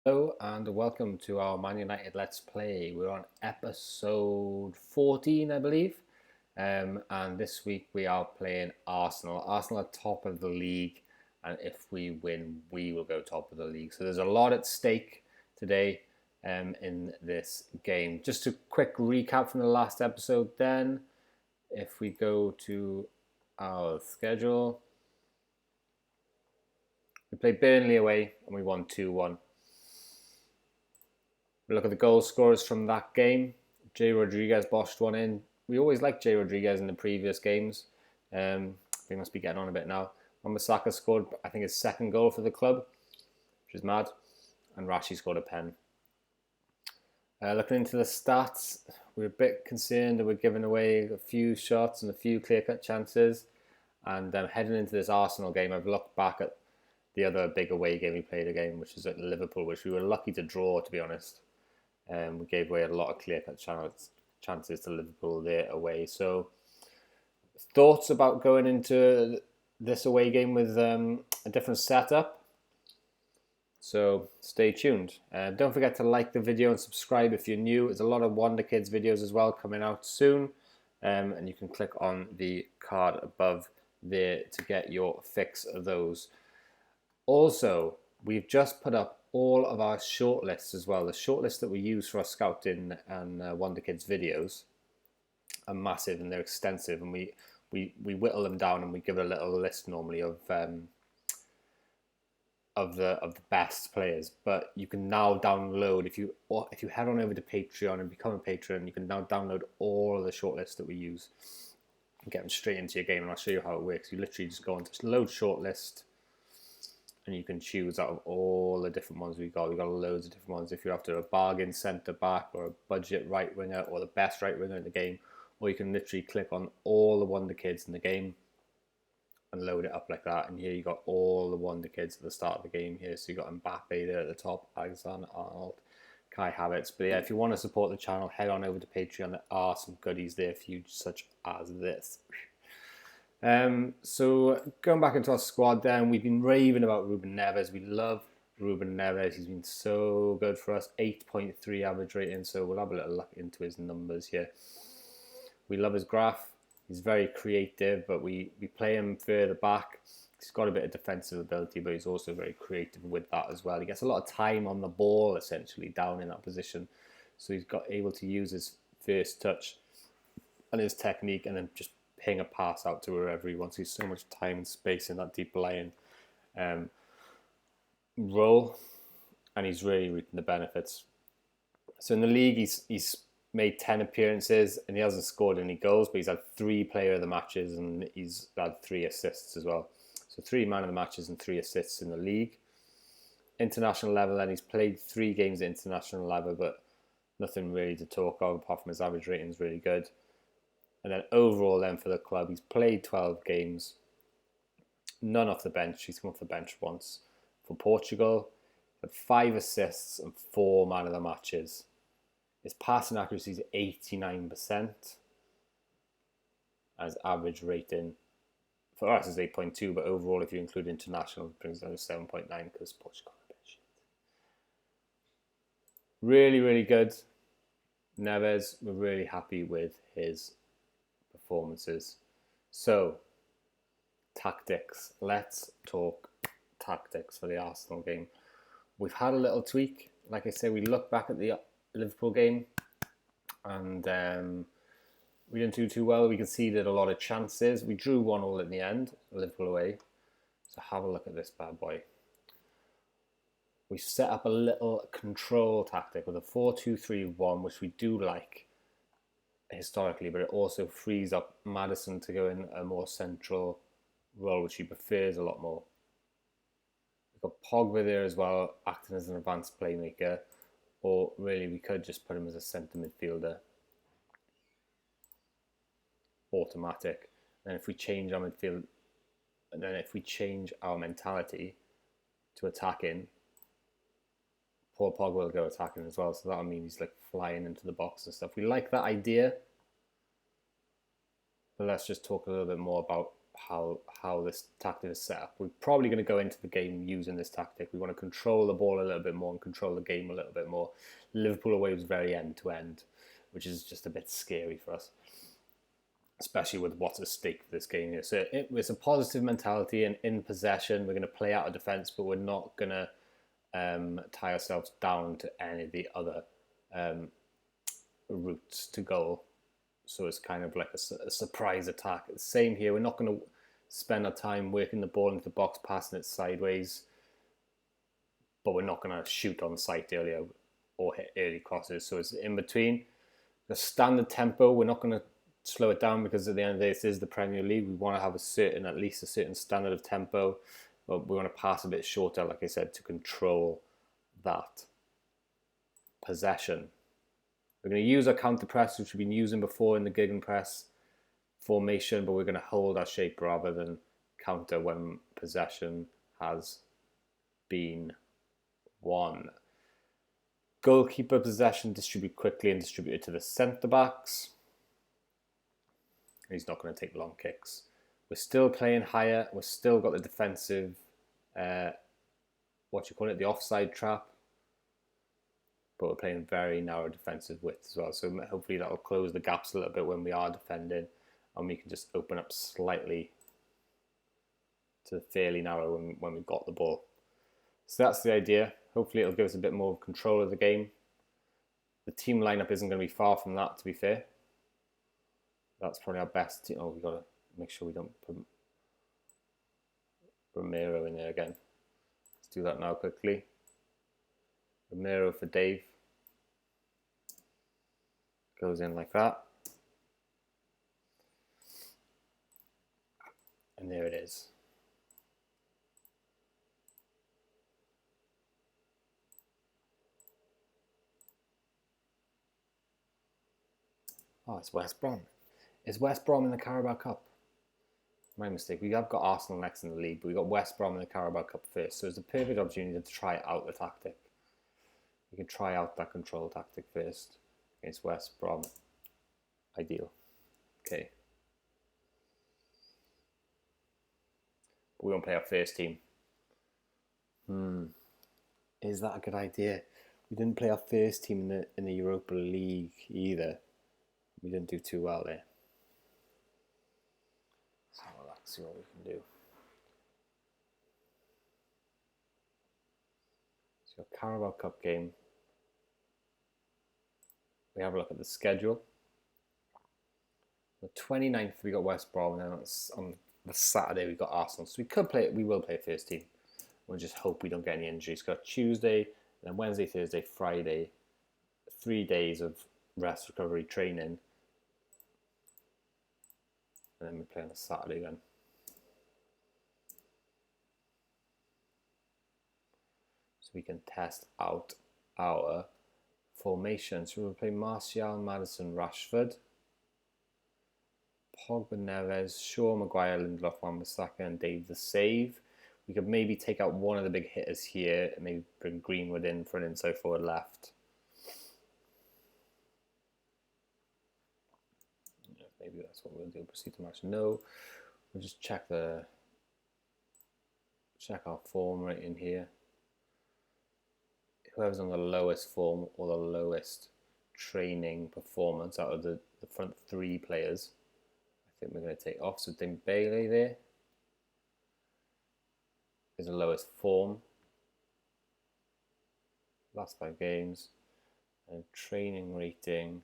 Hello and welcome to our Man United Let's Play. We're on episode 14, I believe. And this week we are playing Arsenal. Arsenal are top of the league, and if we win, we will go top of the league. So there's a lot at stake today in this game. Just a quick recap from the last episode then. If we go to our schedule, we played Burnley away and we won 2-1. We look at the goal scorers from that game. Jay Rodriguez boshed one in. We always liked Jay Rodriguez in the previous games. We must be getting on a bit now. Wan-Bissaka scored, I think, his second goal for the club, which is mad. And Rashi scored a pen. Looking into the stats, we're a bit concerned that we're giving away a few shots and a few clear-cut chances. And heading into this Arsenal game, I've looked back at the other big away game we played again, which is at Liverpool, which we were lucky to draw, to be honest. We gave away a lot of clear-cut chances to Liverpool there away. So, thoughts about going into this away game with a different setup? So, stay tuned. Don't forget to like the video and subscribe if you're new. There's a lot of Wonderkids videos as well coming out soon. And you can click on the card above there to get your fix of those. Also, we've just put up all of our shortlists as well. The shortlists that we use for our scouting and Wonderkids videos are massive and they're extensive, and we whittle them down and we give a little list normally of the best players. But you can now download, if you head on over to Patreon and become a patron, you can now download all of the shortlists that we use and get them straight into your game. And I'll show you how it works. You literally just go into load shortlist, and you can choose out of all the different ones we've got. We've got loads of different ones. If you're after a bargain centre back or a budget right winger or the best right winger in the game, or you can literally click on all the Wonderkids in the game and load it up like that. And here you got all the Wonderkids at the start of the game here. So you got Mbappe there at the top, Alexander-Arnold, Kai Havertz. But yeah, if you want to support the channel, head on over to Patreon. There are some goodies there for you, such as this. So going back into our squad then, we've been raving about Ruben Neves. We love Ruben Neves. He's been so good for us. 8.3 average rating, so we'll have a little look into his numbers here. We love his graph. He's very creative, but we play him further back. He's got a bit of defensive ability, but he's also very creative with that as well. He gets a lot of time on the ball, essentially, down in that position. So he's able to use his first touch and his technique and then just ping a pass out to wherever he wants. He's so much time and space in that deep lying role, and he's really reaping the benefits. So in the league, he's made 10 appearances and he hasn't scored any goals, but he's had 3 player of the matches and he's had 3 assists as well. So 3 man of the matches and 3 assists in the league. International level, and he's played 3 games at international level, but nothing really to talk of apart from his average rating is really good. And then overall then for the club, he's played 12 games, none off the bench. He's come off the bench once. For Portugal, had 5 assists and 4 man of the matches. His passing accuracy is 89%. And his average rating for us is 8.2, but overall, if you include international, it brings down to 7.9 because Portugal are a bit shit. Really, really good. Neves, we're really happy with his performances. So, tactics. Let's talk tactics for the Arsenal game. We've had a little tweak. Like I say, we look back at the Liverpool game and we didn't do too well. We conceded a lot of chances. We drew 1-1 in the end, Liverpool away. So have a look at this bad boy. We set up a little control tactic with a 4-2-3-1, which we do like historically, but it also frees up Maddison to go in a more central role, which he prefers a lot more. We've got Pogba there as well, acting as an advanced playmaker, or really we could just put him as a centre midfielder. Automatic. And if we change our midfield, and then if we change our mentality to attacking, Paul Pogba will go attacking as well, so that'll mean he's like flying into the box and stuff. We like that idea, but let's just talk a little bit more about how this tactic is set up. We're probably going to go into the game using this tactic. We want to control the ball a little bit more and control the game a little bit more. Liverpool away was very end-to-end, which is just a bit scary for us, especially with what's at stake for this game here. So it's a positive mentality, and in possession, we're going to play out of defence, but we're not going to tie ourselves down to any of the other routes to goal. So it's kind of like a surprise attack. It's the same here. We're not going to spend our time working the ball into the box, passing it sideways, but we're not going to shoot on sight earlier or hit early crosses. So it's in between. The standard tempo, we're not going to slow it down, because at the end of the day, this is the Premier League. We want to have at least a certain standard of tempo, but we want to pass a bit shorter, like I said, to control that possession. We're going to use our counter press, which we've been using before in the gegenpress formation, but we're going to hold our shape rather than counter when possession has been won. Goalkeeper possession, distribute quickly and distribute it to the centre-backs. He's not going to take long kicks. We're still playing higher. We've still got the defensive, the offside trap. But we're playing very narrow defensive width as well. So hopefully that'll close the gaps a little bit when we are defending, and we can just open up slightly to fairly narrow when we've got the ball. So that's the idea. Hopefully it'll give us a bit more control of the game. The team lineup isn't going to be far from that, to be fair. That's probably our best team. Oh, we've got to make sure we don't put Romero in there again. Let's do that now quickly. Romero for Dave. Goes in like that. And there it is. Oh, it's West Brom. Is West Brom in the Carabao Cup? My mistake. We have got Arsenal next in the league, but we got West Brom in the Carabao Cup first. So it's a perfect opportunity to try out the tactic. We can try out that control tactic first against West Brom. Ideal. Okay. But we won't play our first team. Is that a good idea? We didn't play our first team in the Europa League either. We didn't do too well there. So let's see what we can do. So Carabao Cup game. We have a look at the schedule. The 29th we got West Brom, and then on the Saturday we got Arsenal. So we will play first team. We'll just hope we don't get any injuries. We've got Tuesday, then Wednesday, Thursday, Friday, 3 days of rest, recovery, training. And then we play on the Saturday again. So we can test out our formation. So we'll play Martial, Maddison, Rashford, Pogba, Neves, Shaw, Maguire, Lindelof, Wan-Bissaka, and Dave the save. We could maybe take out one of the big hitters here and maybe bring Greenwood in for an inside forward left. Yeah, maybe that's what we'll do. Proceed to match. No, we'll just check our form right in here. Whoever's on the lowest form or the lowest training performance out of the front three players, I think we're going to take off. So Dembele there is the lowest form. Last 5 games. And training rating.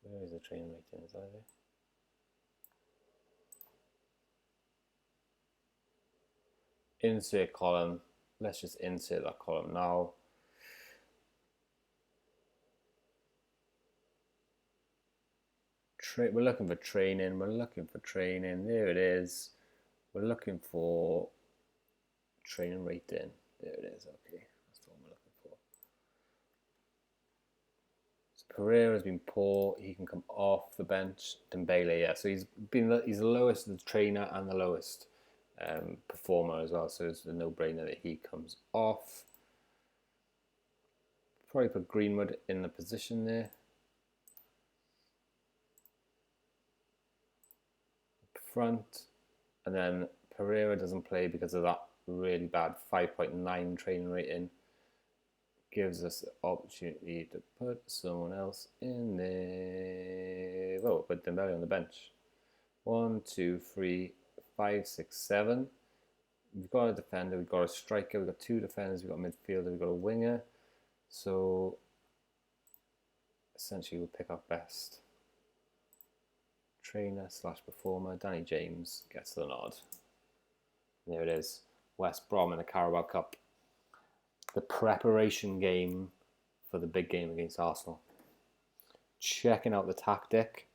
Where is the training rating? Is that there? Insert column. Let's just insert that column now. We're looking for training. There it is. We're looking for training rating. There it is. Okay, that's what we're looking for. So Pereira's been poor. He can come off the bench. Dembele, yeah. So he's the lowest of the trainer and the lowest performer as well, so it's a no-brainer that he comes off. Probably put Greenwood in the position there. front, and then Pereira doesn't play because of that really bad 5.9 training rating. Gives us the opportunity to put someone else in there. Oh, put Dembele on the bench. 1, 2, 3, 5, 6, 7. We've got a defender, we've got a striker, we've got 2 defenders, we've got a midfielder, we've got a winger. So essentially we'll pick our best trainer / performer. Danny James gets the nod. There it is. West Brom in the Carabao Cup. The preparation game for the big game against Arsenal. Checking out the tactic,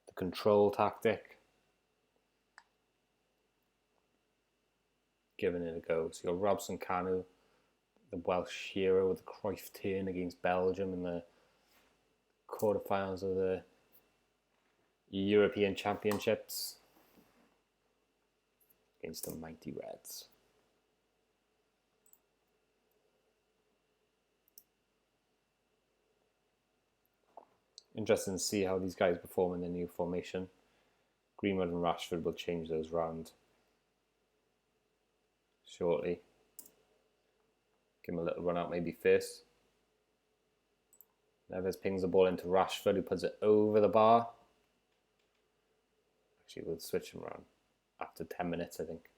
the control tactic. Giving it a go. So you've got Robson Kanu, the Welsh hero with the Cruyff turn against Belgium in the quarterfinals of the European Championships against the mighty Reds. Interesting to see how these guys perform in the new formation. Greenwood and Rashford will change those round shortly. Give him a little run out maybe first. Neves pings the ball into Rashford, who puts it over the bar. Actually, we'll switch him around after 10 minutes, I think.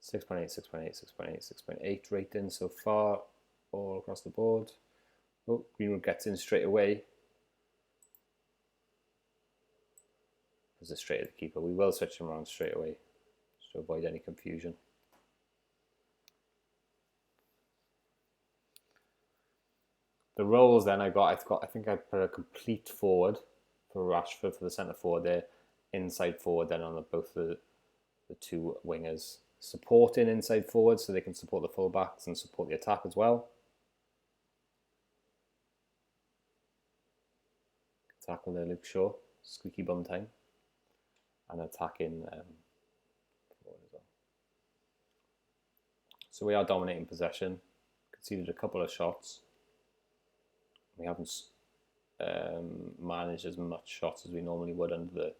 6.8, 6.8, 6.8, 6.8 rating so far, all across the board. Oh, Greenwood gets in straight away. Puts it straight at the keeper. We will switch him around straight away, just to avoid any confusion. The roles then I think I put a complete forward for Rashford for the centre forward there, inside forward then on both the 2 wingers, supporting inside forward so they can support the fullbacks and support the attack as well. Tackle there, Luke Shaw, squeaky bum time, and attacking forward as well. So we are dominating possession, conceded a couple of shots. We haven't managed as much shots as we normally would under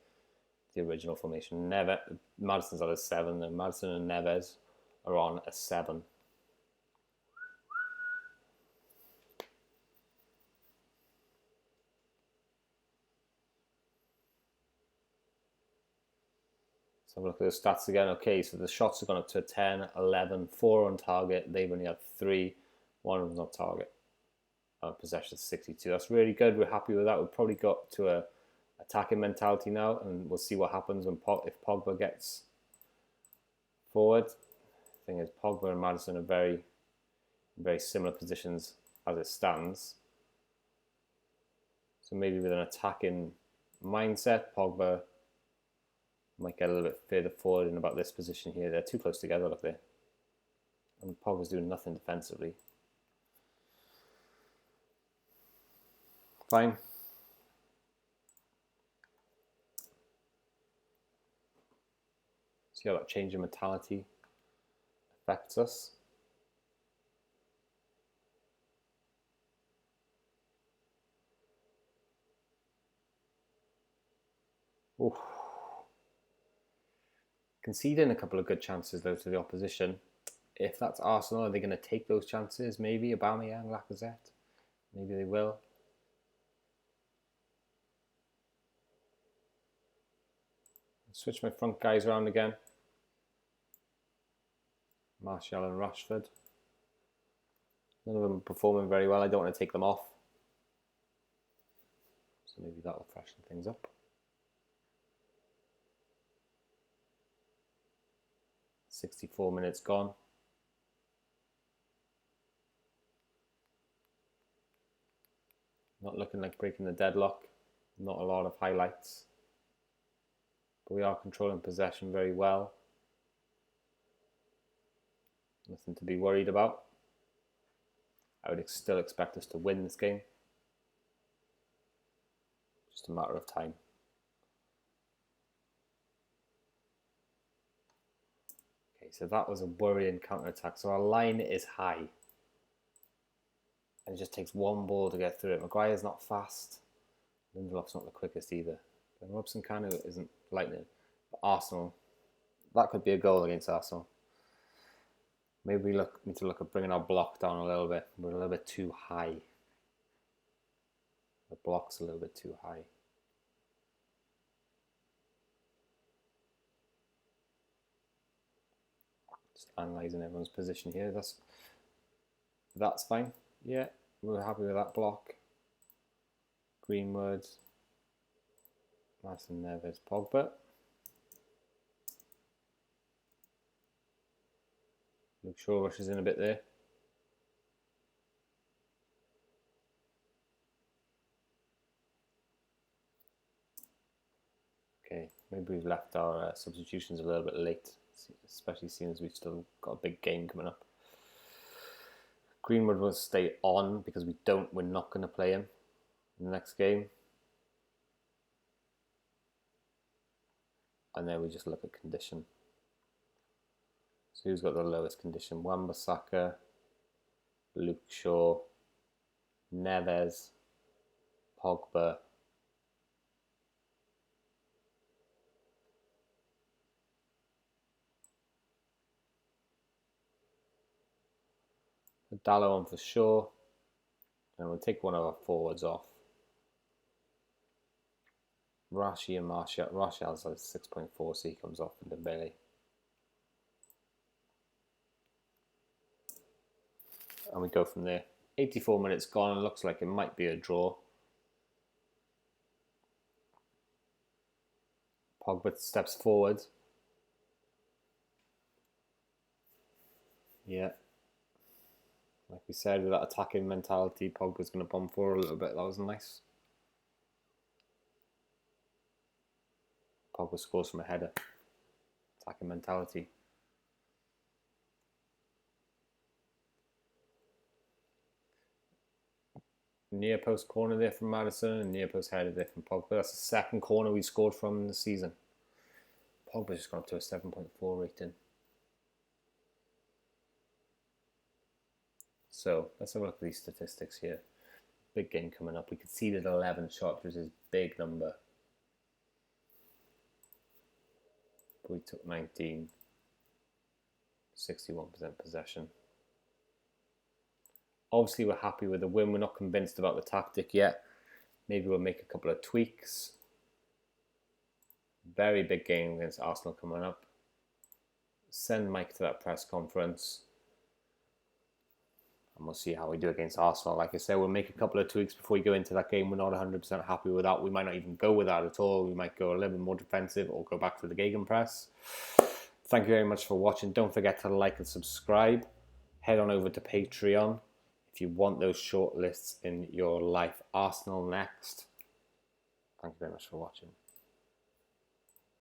the original formation. Maddison's at a 7, and Maddison and Neves are on a 7. So have a look at the stats again. Okay, so the shots have gone up to a 10, 11, 4 on target. They've only had 3. 1 of them's on target. Possession 62. That's really good. We're happy with that. We've probably got to a attacking mentality now, and we'll see what happens when if Pogba gets forward. The thing is, Pogba and Maddison are very, very similar positions as it stands. So maybe with an attacking mindset, Pogba might get a little bit further forward in about this position here. They're too close together, look there. And Pogba's doing nothing defensively. Fine. See how that change in mentality affects us. Oof. Conceding a couple of good chances though to the opposition. If that's Arsenal, are they going to take those chances? Maybe Aubameyang, Lacazette. Maybe they will. Switch my front guys around again. Martial and Rashford. None of them are performing very well. I don't want to take them off. So maybe that will freshen things up. .64 minutes gone. Not looking like breaking the deadlock. Not a lot of highlights. But we are controlling possession very well. Nothing to be worried about. I would still expect us to win this game. Just a matter of time. Okay, so that was a worrying counter-attack. So our line is high. And it just takes one ball to get through it. Maguire's not fast. Lindelof's not the quickest either. And Robson Kanu isn't lightning. But Arsenal, that could be a goal against Arsenal. Maybe we need to look at bringing our block down a little bit. We're a little bit too high. The block's a little bit too high. Just analysing everyone's position here. That's fine. Yeah, we're happy with that block. Greenwood, Martin Neves, Pogba. Luke Shaw rushes in a bit there. Okay, maybe we've left our substitutions a little bit late, especially seeing as we've still got a big game coming up. Greenwood will stay on because we're not going to play him in the next game. And then we just look at condition. So who's got the lowest condition? Wan-Bissaka, Luke Shaw, Neves, Pogba, Dallo on for sure, and we'll take one of our forwards off. Rashi and Martial. Martial's like 6.4, so he comes off in Dembele. And we go from there. 84 minutes gone. It looks like it might be a draw. Pogba steps forward. Yeah. Like we said, with that attacking mentality, Pogba's going to bomb forward a little bit. That was nice. Pogba scores from a header. Attacking mentality. Near post corner there from Maddison and near post header there from Pogba. That's the second corner we scored from in the season. Pogba's just gone up to a 7.4 rating. So let's have a look at these statistics here. Big game coming up. We conceded 11 shots, which is a big number. But we took 19. 61% possession. Obviously, we're happy with the win. We're not convinced about the tactic yet. Maybe we'll make a couple of tweaks. Very big game against Arsenal coming up. Send Mike to that press conference. And we'll see how we do against Arsenal. Like I said, we'll make a couple of tweaks before we go into that game. We're not 100% happy with that. We might not even go with that at all. We might go a little bit more defensive or go back to the gegenpress. Thank you very much for watching. Don't forget to like and subscribe. Head on over to Patreon if you want those short lists in your life. Arsenal next. Thank you very much for watching.